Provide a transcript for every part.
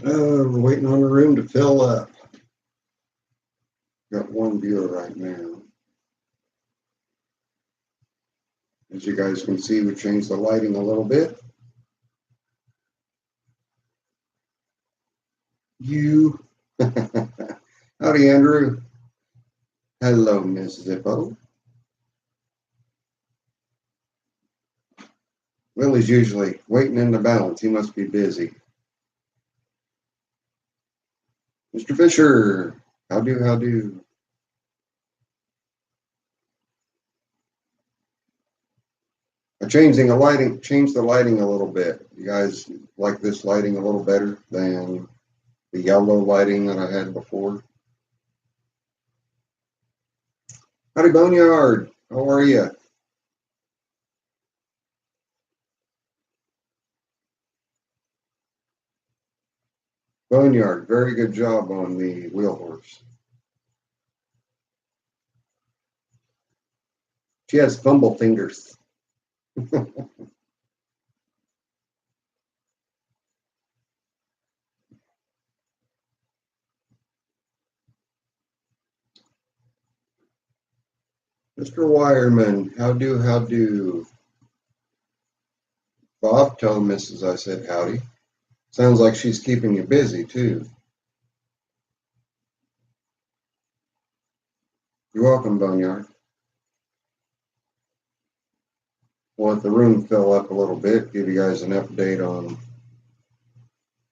We're waiting on the room to fill up. Got one viewer right now. As you guys can see, we changed the lighting a little bit. You. Howdy, Andrew. Hello, Miss Zippo. Willie's usually waiting in the balance. He must be busy. Mr. Fisher, how do? I changed the lighting a little bit. You guys like this lighting a little better than the yellow lighting that I had before? Howdy, Boneyard. How are you? Boneyard, very good job on the wheel horse. She has fumble fingers. Mr. Wireman, how do? Bob, tell Mrs. I said howdy. Sounds like she's keeping you busy, too. You're welcome, Boneyard. We'll let the room fill up a little bit, give you guys an update on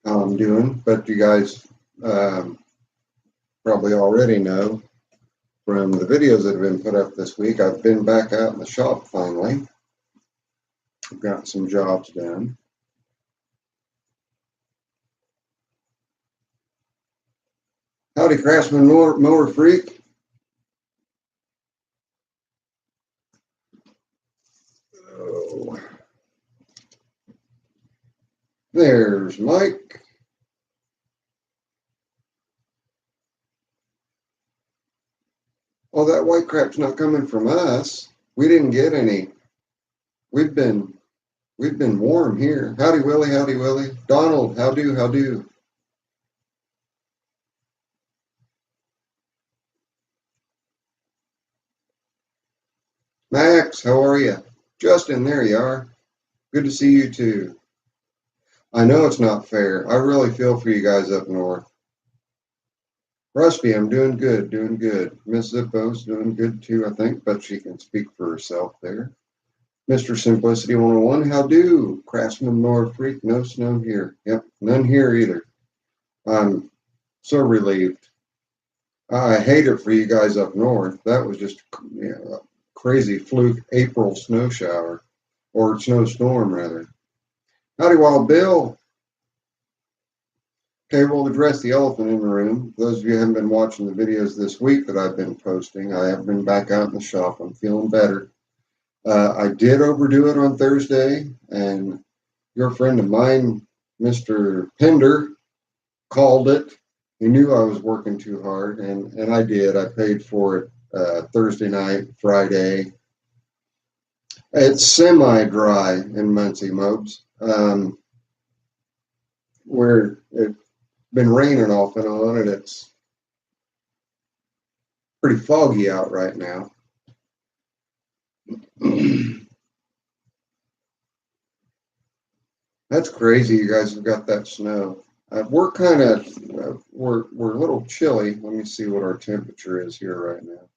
how I'm doing. But you guys probably already know from the videos that have been put up this week, I've been back out in the shop finally. I've got some jobs done. Howdy, Craftsman Mower Freak. Oh. There's Mike. Oh, that white crap's not coming from us. We didn't get any. We've been warm here. Howdy, Willie. Howdy, Willie. Donald, how do? Max, how are you? Justin, there you are. Good to see you too. I know it's not fair. I really feel for you guys up north. Rusty, I'm doing good. Miss Zippo's doing good too, I think, but she can speak for herself there. Mr. Simplicity 101, how do? Craftsman Mower Freak, no snow here. Yep, none here either. I'm so relieved. I hate it for you guys up north. That was just a crazy fluke April snow shower, or snowstorm rather. Howdy, Wild Bill. Okay, we'll address the elephant in the room. Those of you who haven't been watching the videos this week that I've been posting, I have been back out in the shop. I'm feeling better. I did overdo it on Thursday, and your friend of mine, Mr. Pender, called it. He knew I was working too hard, and I did. I paid for it Thursday night, Friday. It's semi-dry in Muncie, Mobes. Where it's been raining off and on, and it's pretty foggy out right now. That's crazy. You guys have got that snow. We're kind of we're a little chilly. Let me see what our temperature is here right now.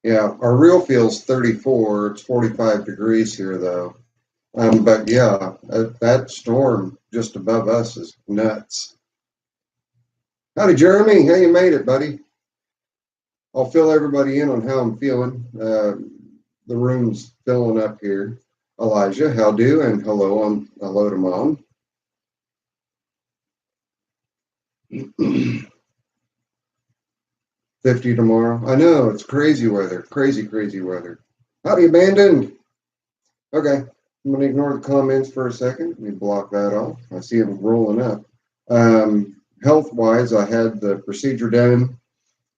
Yeah, our real feels 34. It's 45 degrees here though. But yeah, that storm just above us is nuts. Howdy, Jeremy. How you made it, buddy? I'll fill everybody in on how I'm feeling. The room's filling up here. Elijah, how do? And hello to Mom. 50 tomorrow. I know, it's crazy weather. Crazy weather. Howdy, Abandoned. Okay, I'm going to ignore the comments for a second. Let me block that off. I see them rolling up. Health-wise, I had the procedure done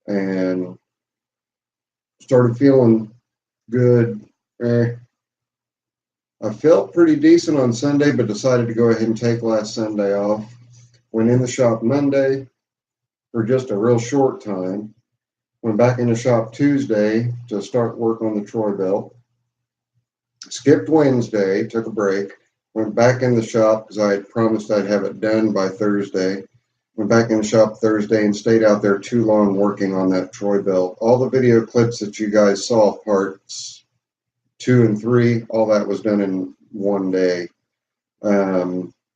and started feeling good. I felt pretty decent on Sunday, but decided to go ahead and take last Sunday off. Went in the shop Monday for just a real short time. Went back in the shop Tuesday to start work on the Troy belt. Skipped Wednesday, took a break. Went back in the shop because I had promised I'd have it done by Thursday. Went back in the shop Thursday and stayed out there too long working on that Troy belt. All the video clips that you guys saw, parts 2 and 3, all that was done in one day.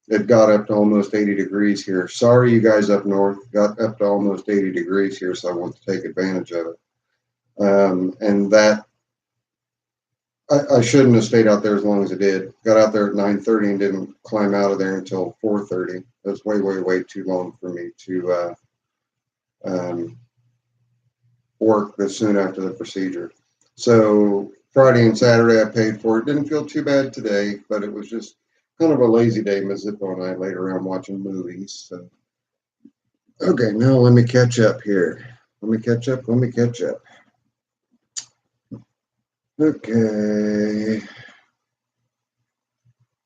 It got up to almost 80 degrees here. Sorry, you guys up north, got up to almost 80 degrees here, so I want to take advantage of it. And that, I shouldn't have stayed out there as long as I did. Got out there at 9:30 and didn't climb out of there until 4:30. That's way, way, way too long for me to work this soon after the procedure. So Friday and Saturday I paid for it. Didn't feel too bad today, but it was just kind of a lazy day. Miss Zippo and I laid around watching movies. So. Okay, now let me catch up here. Let me catch up. Okay.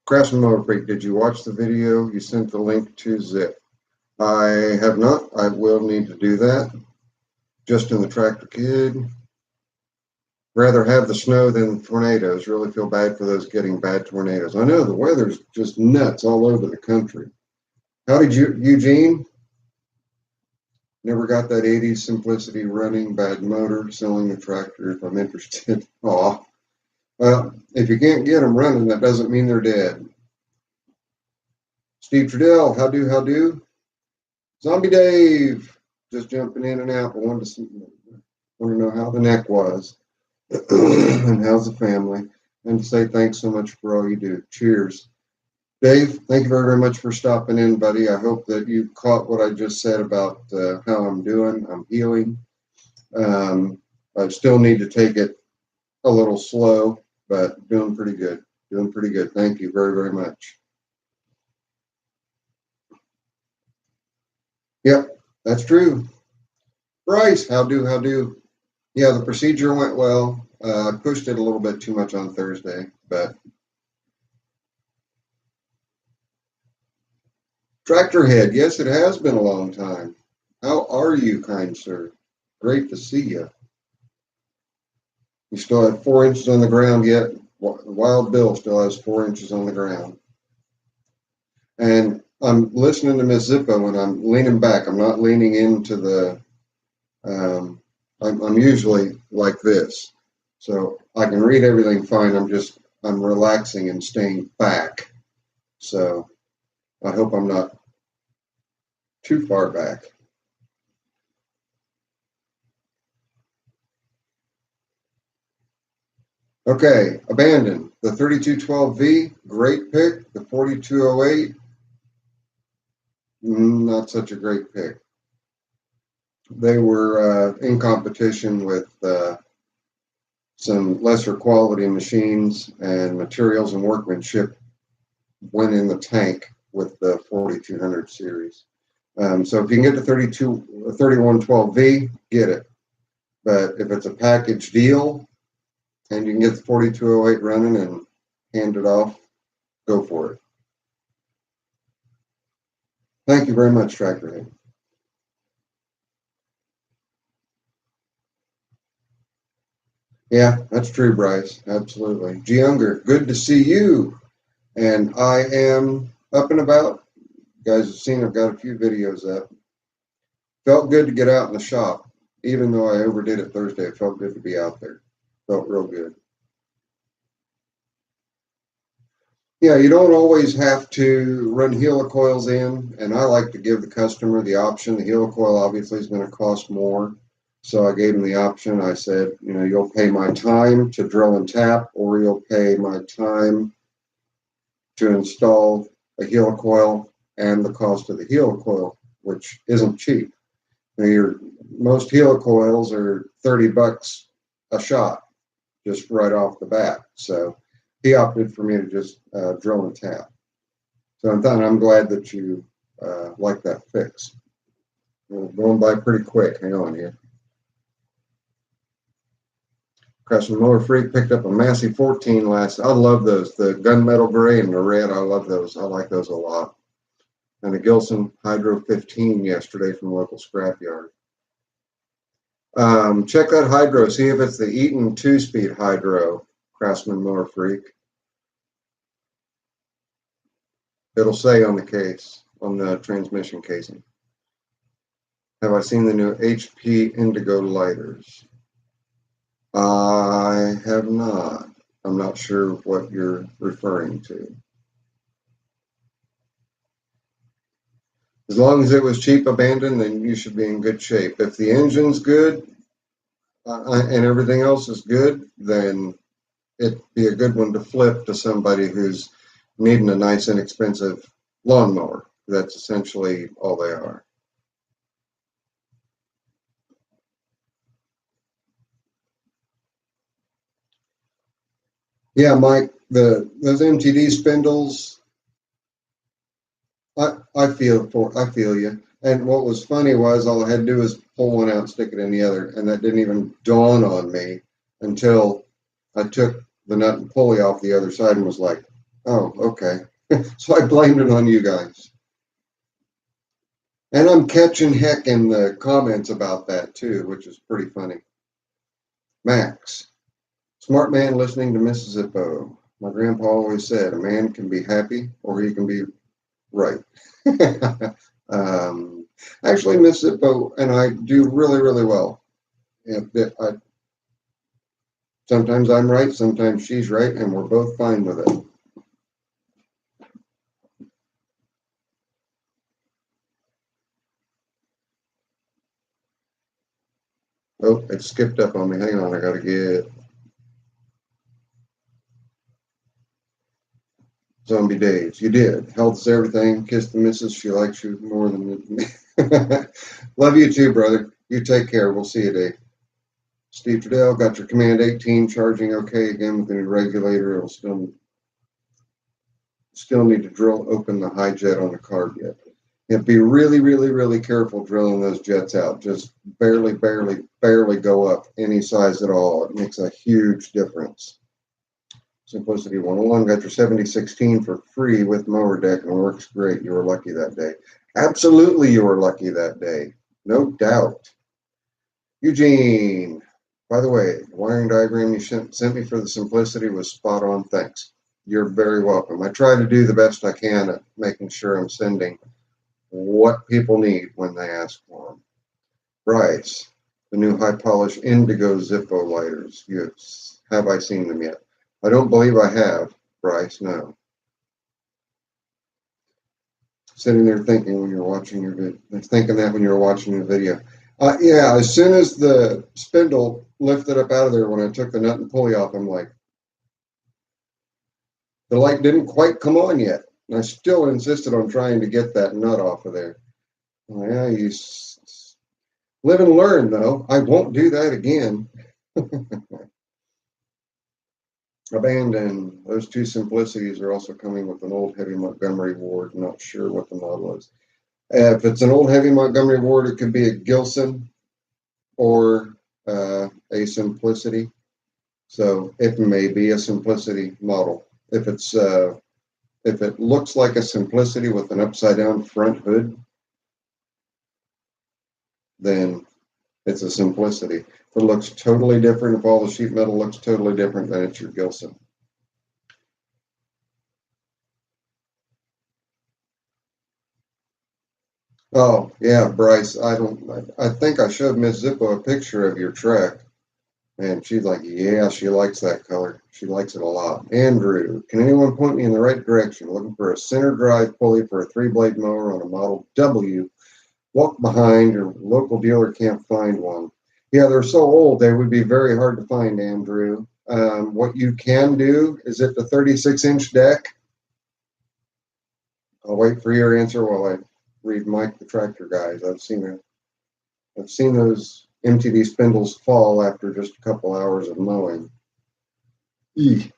Craftsman Motor Freak, did you watch the video? You sent the link to Zip. I have not. I will need to do that. Just in the Tractor Kid. Rather have the snow than tornadoes. Really feel bad for those getting bad tornadoes. I know the weather's just nuts all over the country. How did you, Eugene? Never got that 80s simplicity running, bad motor, selling a tractor if I'm interested. Aw. Well, if you can't get them running, that doesn't mean they're dead. Steve Trudell, how do? Zombie Dave, just jumping in and out. I wanted to know how the neck was and how's the family, and to say thanks so much for all you do. Cheers. Dave, thank you very, very much for stopping in, buddy. I hope that you caught what I just said about how I'm doing. I'm healing. I still need to take it a little slow, but doing pretty good. Thank you very, very much. Yep, that's true. Bryce, how do? Yeah, the procedure went well. I pushed it a little bit too much on Thursday, but Tractor Head, yes, it has been a long time. How are you, kind sir? Great to see you. You still have 4 inches on the ground yet. Wild Bill still has 4 inches on the ground. And I'm listening to Miss Zippo and I'm leaning back. I'm not leaning into the, I'm usually like this. So I can read everything fine. I'm relaxing and staying back. So I hope I'm not too far back. Okay, abandoned. The 3212V, great pick. The 4208, not such a great pick. They were in competition with some lesser quality machines, and materials and workmanship went in the tank with the 4200 series. So if you can get the 3112V, get it. But if it's a package deal and you can get the 4208 running and hand it off, go for it. Thank you very much, Tractor Head. Yeah, that's true, Bryce. Absolutely. G. Unger, good to see you. And I am up and about. You guys have seen I've got a few videos up. Felt good to get out in the shop. Even though I overdid it Thursday, it felt good to be out there. Felt real good. Yeah, you don't always have to run helicoils in, and I like to give the customer the option. The helicoil obviously is going to cost more, so I gave them the option. I said, you'll pay my time to drill and tap, or you'll pay my time to install a helicoil and the cost of the helicoil, which isn't cheap. Most helicoils are $30 a shot, just right off the bat. So he opted for me to just drill and tap. So I'm glad that you like that fix. We're going by pretty quick. Hang on here. Craftsman Mower Freak picked up a Massey 14 last. I love those. The gunmetal gray and the red. I love those. I like those a lot. And a Gilson Hydro 15 yesterday from local scrapyard. Check that hydro. See if it's the Eaton 2-speed hydro. Craftsman Mower Freak. It'll say on the case, on the transmission casing. Have I seen the new HP Indigo lighters? I have not. I'm not sure what you're referring to. As long as it was cheap abandoned, then you should be in good shape. If the engine's good and everything else is good, then it'd be a good one to flip to somebody who's needing a nice, inexpensive lawnmower. That's essentially all they are. Yeah, Mike, those MTD spindles, I feel you. And what was funny was all I had to do was pull one out and stick it in the other, and that didn't even dawn on me until I took the nut and pulley off the other side and was like, oh, okay. So I blamed it on you guys. And I'm catching heck in the comments about that too, which is pretty funny. Max, smart man listening to Mrs. Zippo. My grandpa always said a man can be happy or he can be right. Actually, Miss Zippo and I do really, really well. Sometimes I'm right, sometimes she's right, and we're both fine with it. Oh, it skipped up on me. Hang on, I gotta get Zombie Days. You did. Health's everything. Kiss the missus. She likes you more than me. Love you too, brother. You take care. We'll see you, Dave. Steve Trudell, got your Command 18 charging okay again with the new regulator. It'll still need to drill open the high jet on the carb yet. Yeah, be really, really, really careful drilling those jets out. Just barely, barely, barely go up any size at all. It makes a huge difference. Simplicity 101 got your 7016 for free with mower deck and works great. You were lucky that day. Absolutely, you were lucky that day. No doubt. Eugene, by the way, the wiring diagram you sent me for the Simplicity was spot on. Thanks. You're very welcome. I try to do the best I can at making sure I'm sending what people need when they ask for them. Bryce, the new high polish indigo Zippo lighters. Yes. Have I seen them yet? I don't believe I have, Bryce, no. Sitting there thinking when you're watching your video, thinking that when you're watching the video. Yeah, as soon as the spindle lifted up out of there, when I took the nut and pulley off, I'm like, the light didn't quite come on yet. And I still insisted on trying to get that nut off of there. Oh, yeah, you live and learn, though. I won't do that again. Abandoned. Those two Simplicities are also coming with an old heavy Montgomery Ward. Not sure what the model is. If it's an old heavy Montgomery Ward, it could be a Gilson or a Simplicity. So it may be a Simplicity model. If it looks like a Simplicity with an upside down front hood, then it's a Simplicity. If it looks totally different, if all the sheet metal looks totally different, then it's your Gilson. Oh, yeah, Bryce, I think I showed Miss Zippo a picture of your Trek, and she's like, yeah, she likes that color. She likes it a lot. Andrew, can anyone point me in the right direction? Looking for a center drive pulley for a 3-blade mower on a model W. Walk behind, your local dealer can't find one. Yeah, they're so old, they would be very hard to find, Andrew. What you can do is at the 36-inch deck. I'll wait for your answer while I read Mike the Tractor Guys. I've seen those MTD spindles fall after just a couple hours of mowing. Eek.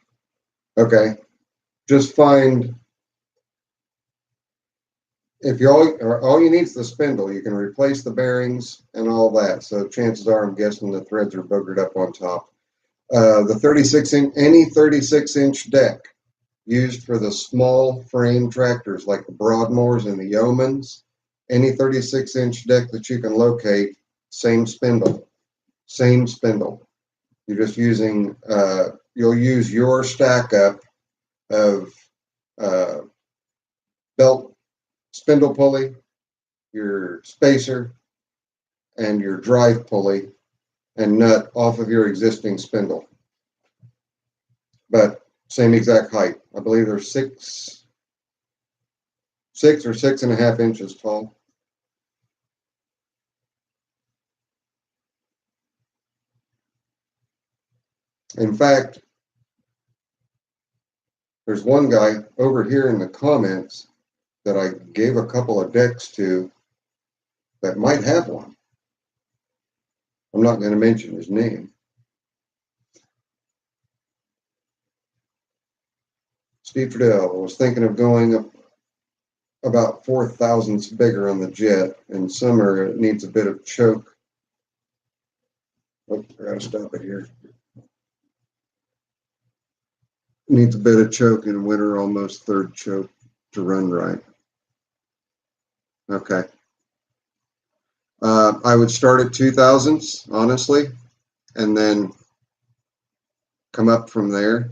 Okay, just find, if you all you need is the spindle, you can replace the bearings and all that. So chances are, I'm guessing the threads are boogered up on top. The 36-inch, any 36-inch deck used for the small frame tractors like the Broadmoors and the Yeomans, any 36-inch deck that you can locate, same spindle, same spindle. You're just using, you'll use your stack up of belt spindle pulley, your spacer, and your drive pulley and nut off of your existing spindle. But same exact height. I believe they're 6 or 6.5 inches tall. In fact, there's one guy over here in the comments that I gave a couple of decks to that might have one. I'm not going to mention his name. Steve Friedel was thinking of going up about 4 thousandths bigger on the jet. In summer, it needs a bit of choke. Oh, I gotta stop it here. It needs a bit of choke in winter, almost third choke to run right. Okay. I would start at 2 thousandths, honestly, and then come up from there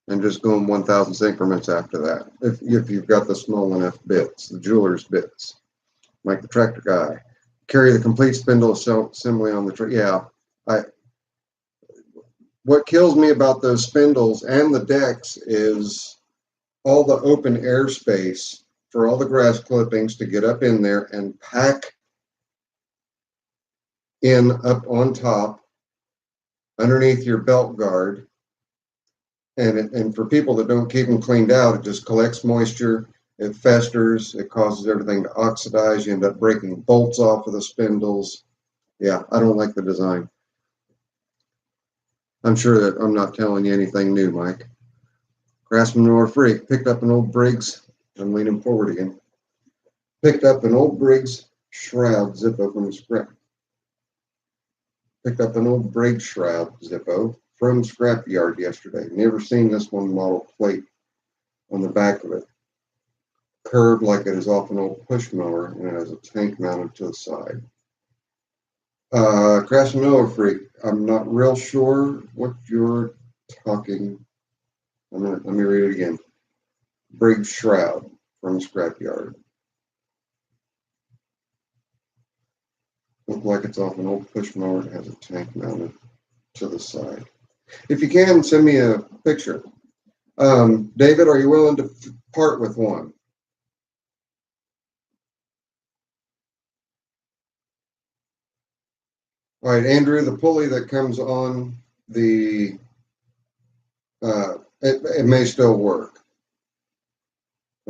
and just go in 1 thousandths increments after that. If you've got the small enough bits, the jeweler's bits, like the tractor guy. Carry the complete spindle assembly on the truck. Yeah. What kills me about those spindles and the decks is all the open air space for all the grass clippings to get up in there and pack in up on top underneath your belt guard. And for people that don't keep them cleaned out, it just collects moisture, it festers, it causes everything to oxidize. You end up breaking bolts off of the spindles. Yeah, I don't like the design. I'm sure that I'm not telling you anything new, Mike. Grass manure freak picked up an old Briggs. I'm leaning forward again. Picked up an old Briggs shroud Zippo from the scrap. Picked up an old Briggs shroud Zippo from scrap yard yesterday. Never seen this one model plate on the back of it. Curved like it is off an old push mower, and it has a tank mounted to the side. Grass manure freak. I'm not real sure what you're talking. Let me read it again. Briggs shroud from scrapyard. Look like it's off an old push mower. It has a tank mounted to the side. If you can, send me a picture. David, are you willing to part with one? All right, Andrew, the pulley that comes on the, it may still work.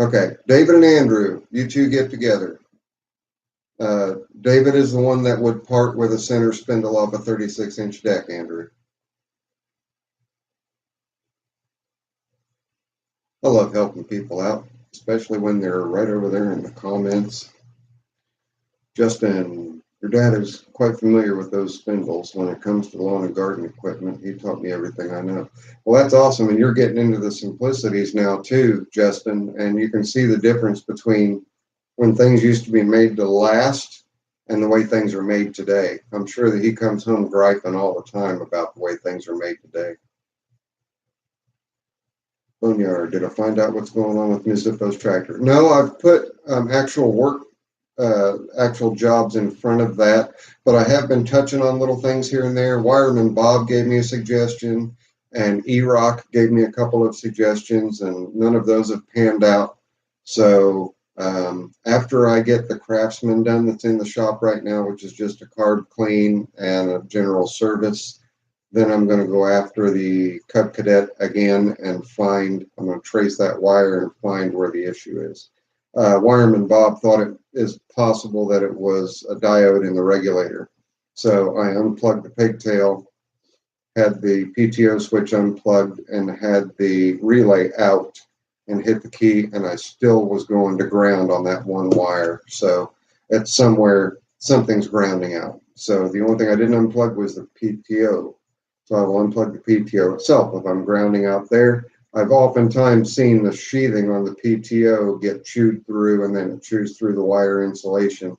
Okay, David and Andrew, you two get together. David is the one that would part with a center spindle off a 36-inch deck, Andrew. I love helping people out, especially when they're right over there in the comments. Justin, your dad is quite familiar with those spindles when it comes to lawn and garden equipment. He taught me everything I know. Well, that's awesome. And you're getting into the simplicities now too, Justin. And you can see the difference between when things used to be made to last and the way things are made today. I'm sure that he comes home griping all the time about the way things are made today. Boneyard, did I find out what's going on with Ms. Zippo's tractor? No, I've put actual work, actual jobs in front of that, but I have been touching on little things here and there. Wireman Bob gave me a suggestion, and E-Rock gave me a couple of suggestions, and none of those have panned out. So after I get the Craftsman done that's in the shop right now, which is just a carb clean and a general service, then I'm going to go after the Cub Cadet again and I'm going to trace that wire and find where the issue is. Wireman Bob thought it is possible that it was a diode in the regulator. So I unplugged the pigtail, had the PTO switch unplugged, and had the relay out and hit the key, and I still was going to ground on that one wire. So it's somewhere, something's grounding out. So the only thing I didn't unplug was the PTO. So I will unplug the PTO itself if I'm grounding out there. I've oftentimes seen the sheathing on the PTO get chewed through, and then it chews through the wire insulation,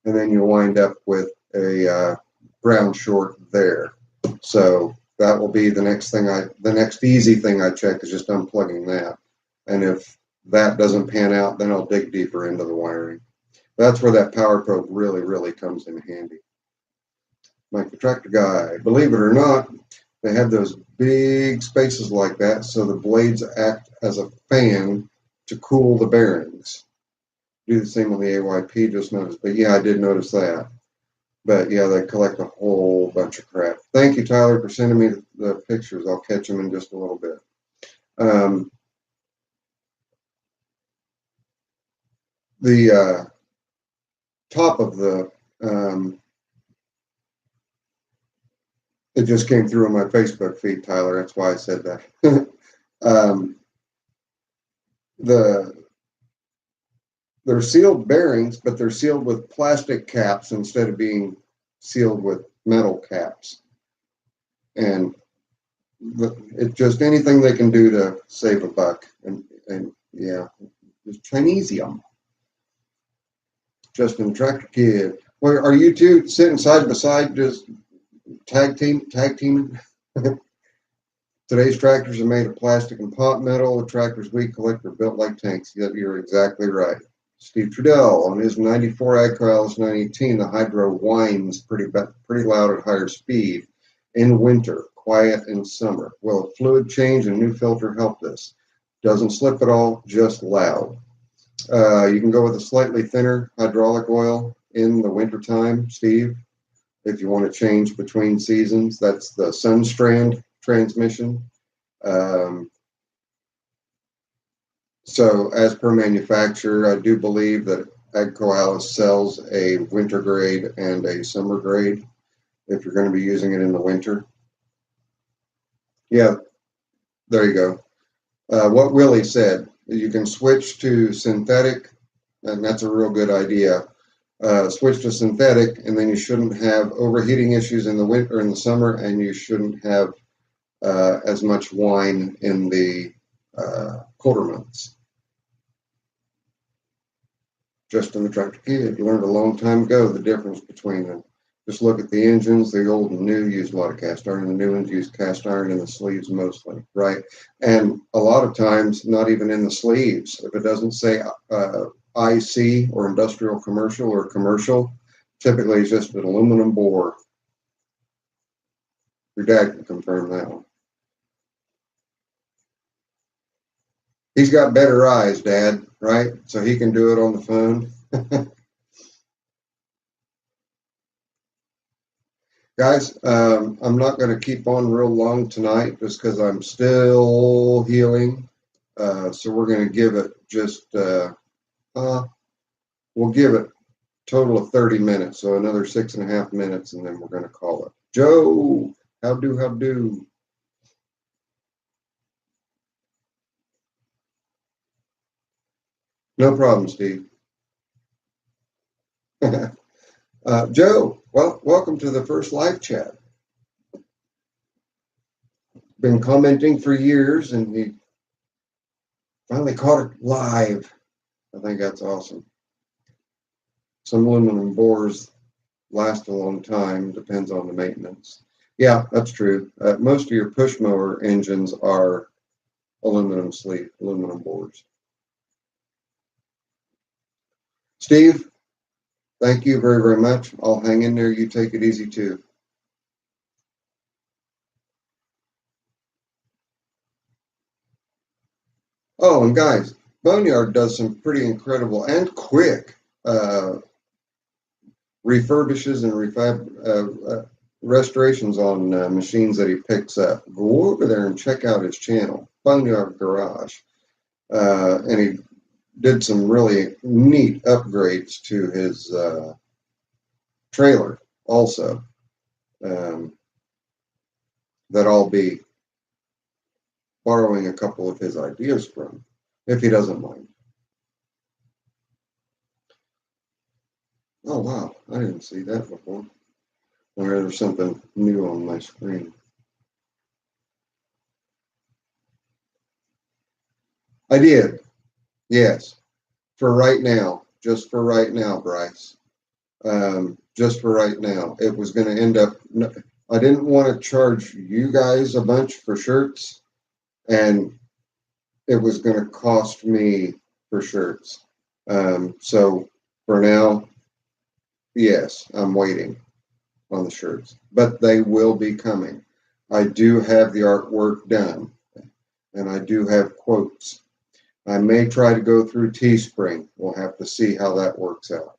and then you wind up with a ground short there. So that will be the next thing the next easy thing I check is just unplugging that. And if that doesn't pan out, then I'll dig deeper into the wiring. That's where that power probe really, really comes in handy. Mike the Tractor Guy, believe it or not, they have those big spaces like that, so the blades act as a fan to cool the bearings. Do the same on the AYP, just noticed. But yeah, I did notice that. But yeah, they collect a whole bunch of crap. Thank you, Tyler, for sending me the pictures. I'll catch them in just a little bit. The top of the, it just came through on my Facebook feed, Tyler. That's why I said that. They're sealed bearings, but they're sealed with plastic caps instead of being sealed with metal caps. And it's just anything they can do to save a buck. And yeah, it's Chinesium. Justin Tractor Kid. Well, are you two sitting side by side, just tag team? Today's tractors are made of plastic and pot metal. The tractors we collect are built like tanks. Yep, you're exactly right. Steve Trudell on his 94 AgCorrals 918, the hydro whines pretty loud at higher speed in winter, quiet in summer. Will a fluid change and new filter help this? Doesn't slip at all, just loud. You can go with a slightly thinner hydraulic oil in the wintertime, Steve, if you want to change between seasons. That's the Sunstrand transmission. So as per manufacturer, I do believe that AgCorrals sells a winter grade and a summer grade if you're going to be using it in the winter. Yeah, there you go. What Willie said, you can switch to synthetic, and that's a real good idea. Switch to synthetic, and then you shouldn't have overheating issues in the winter, in the summer, and you shouldn't have as much whine in the colder months. Justin the Tractor Kid, you learned a long time ago the difference between them. Just look at the engines. The old and new use a lot of cast iron. The new ones use cast iron in the sleeves mostly, right? And a lot of times, not even in the sleeves. If it doesn't say IC or industrial commercial or commercial, typically it's just an aluminum bore. Your dad can confirm that one. He's got better eyes, Dad, right? So he can do it on the phone. Guys, I'm not going to keep on real long tonight just because I'm still healing. So we're going to give it just, we'll give it a total of 30 minutes. So another 6.5 minutes, and then we're going to call it. Joe, how do? No problem, Steve. Joe, well, welcome to the first live chat. Been commenting for years, and he finally caught it live. I think that's awesome. Some aluminum bores last a long time, depends on the maintenance. Yeah, that's true. Most of your push mower engines are aluminum sleeve, aluminum bores. Steve, thank you very, very much. I'll hang in there. You take it easy too. Oh, and guys, Boneyard does some pretty incredible and quick refurbishes and restorations on machines that he picks up. Go over there and check out his channel, Boneyard Garage. And he did some really neat upgrades to his trailer also, that I'll be borrowing a couple of his ideas from, if he doesn't mind. Oh, wow. I didn't see that before. Or there's something new on my screen. I did. Yes. For right now. Just for right now, Bryce. Just for right now. It was going to end up, I didn't want to charge you guys a bunch for shirts, and it was going to cost me for shirts. So for now, yes, I'm waiting on the shirts, but they will be coming. I do have the artwork done, and I do have quotes. I may try to go through Teespring. We'll have to see how that works out.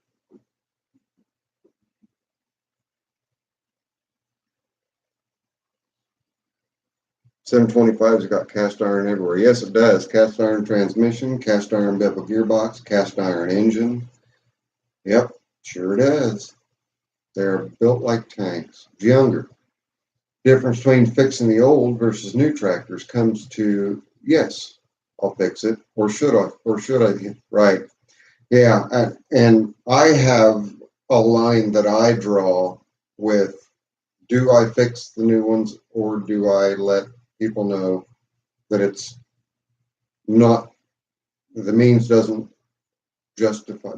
$725's got cast iron everywhere. Yes, it does. Cast iron transmission, cast iron bevel gearbox, cast iron engine. Yep, sure does. They're built like tanks. Younger. Difference between fixing the old versus new tractors comes to, yes, I'll fix it, or should I? Or should I? Right. Yeah, and I have a line that I draw with, do I fix the new ones, or do I let people know that it's not, the means doesn't justify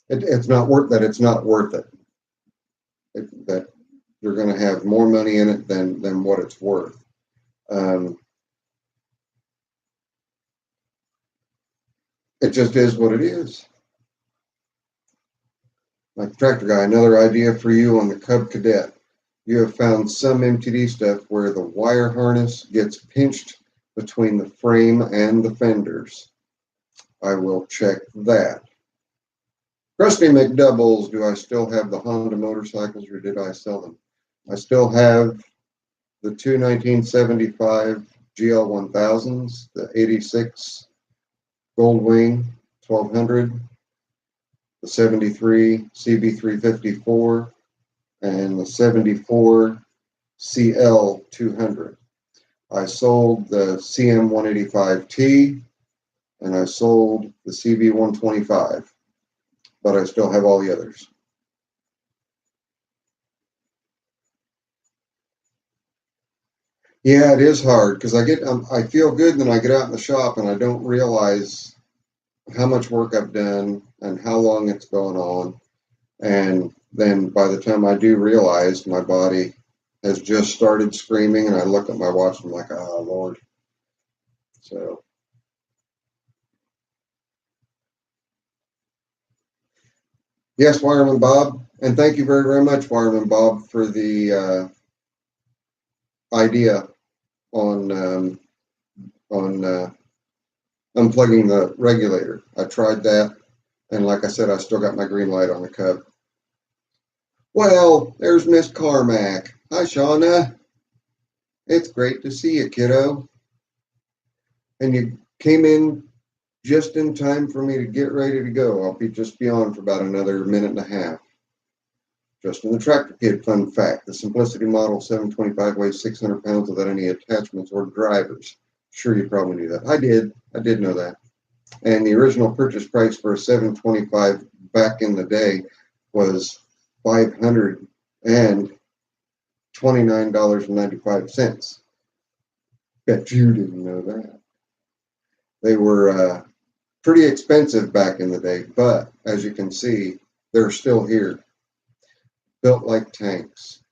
it's not worth that, it's not worth it, that you're going to have more money in it than what it's worth. It just is what it is. Like tractor guy, another idea for you on the Cub Cadet. You have found some MTD stuff where the wire harness gets pinched between the frame and the fenders. I will check that. Krusty McDoubles, do I still have the Honda motorcycles, or did I sell them? I still have the two 1975 GL1000s, the 86 Goldwing 1200, the 73 CB354, and the 74 CL200. I sold the CM185T, and I sold the CB125, but I still have all the others. Yeah, it is hard because I feel good, and then I get out in the shop and I don't realize how much work I've done and how long it's going on. And then by the time I do realize, my body has just started screaming, and I look at my watch and I'm like, oh, Lord. So, yes, Wireman Bob. And thank you very, very much, Wireman Bob, for the idea on unplugging the regulator. I tried that, and like I said, I still got my green light on the Cub. Well, there's Miss Carmack. Hi, Shauna. It's great to see you, kiddo. And you came in just in time for me to get ready to go. I'll just be on for about another minute and a half. Just in the Tractor Kid fun fact, the Simplicity Model 725 weighs 600 pounds without any attachments or drivers. Sure, you probably knew that. I did know that. And the original purchase price for a 725 back in the day was $529.95. Bet you didn't know that. They were pretty expensive back in the day, but as you can see, they're still here, built like tanks.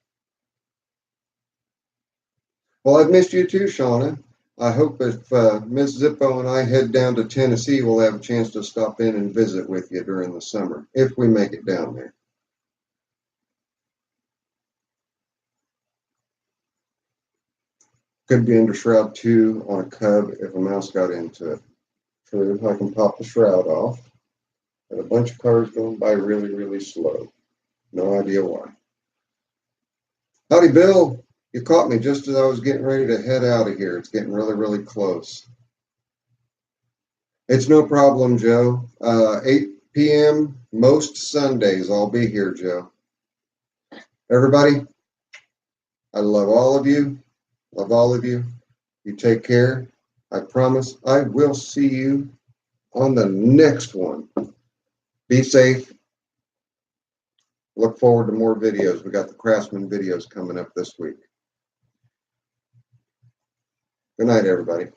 Well, I've missed you too, Shauna. I hope if Miss Zippo and I head down to Tennessee, we'll have a chance to stop in and visit with you during the summer, if we make it down there. Could be under shroud 2 on a Cub if a mouse got into it. True, I can pop the shroud off. And a bunch of cars going by really, really slow. No idea why. Howdy, Bill. You caught me just as I was getting ready to head out of here. It's getting really, really close. It's no problem, Joe. 8 p.m. most Sundays, I'll be here, Joe. Everybody, I love all of you. Love all of you. You take care. I promise I will see you on the next one. Be safe. Look forward to more videos. We got the Craftsman videos coming up this week. Good night, everybody.